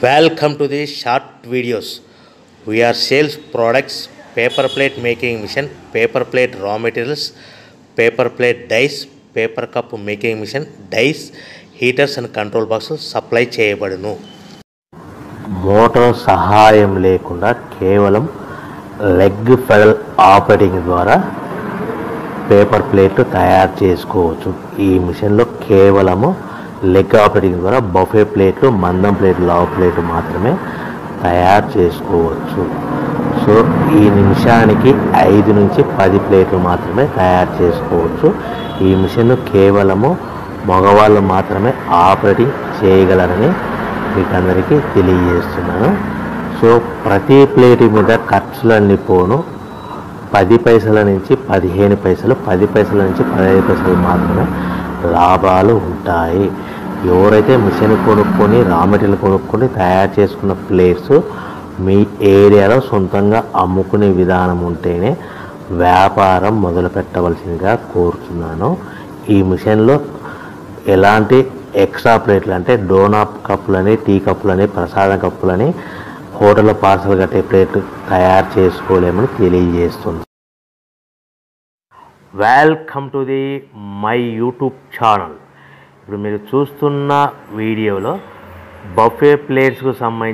Welcome to the short videos. We are sales products, paper plate making machine, paper plate raw materials, paper plate dies, paper cup making machine, dies, heaters and control boxes supply చేయబడును. Motor సహాయం లేకుండా కేవలం leg pedal operating ద్వారా paper ప్లేట్లు తయారు చేసుకోవచ్చు. ఈ మిషన్లో కేవలము లెగ్ ఆపరేటింగ్ ద్వారా బఫే ప్లేట్లు, మందం ప్లేట్లు, లావు ప్లేట్లు మాత్రమే తయారు చేసుకోవచ్చు. సో ఈ నిమిషానికి 5 నుంచి 10 ప్లేట్లు మాత్రమే తయారు చేసుకోవచ్చు. ఈ మిషన్ కేవలము మగవాళ్ళు మాత్రమే ఆపరేటింగ్ చేయగలరని మీకు అందరికీ తెలియజేస్తున్నాను. సో ప్రతి ప్లేట్ మీద ఖర్చులన్నీ పోను 10 పైసల నుంచి 15 పైసలు, 10 పైసల నుంచి 15 పైసలు మాత్రమే లాభాలు ఉంటాయి. ఎవరైతే మిషన్ కొనుక్కొని రా మెటీరియల్ కొనుక్కొని తయారు చేసుకున్న ప్లేట్స్ మీ ఏరియాలో సొంతంగా అమ్ముకునే విధానం ఉంటేనే వ్యాపారం మొదలు పెట్టవలసిందిగా కోరుతున్నాను. ఈ మిషన్లో ఎలాంటి ఎక్స్ట్రా ప్లేట్లు అంటే డోనాప్ కప్పులని, టీ కప్పులని, ప్రసాదం కప్పులని, హోటల్లో పార్సల్ కట్టే ప్లేట్లు తయారు చేసుకోలేమని తెలియజేస్తుంది. Welcome to the my YouTube channel. ఇప్పుడు మీరు చూస్తున్న వీడియోలో బఫే ప్లేట్స్కు సంబంధించి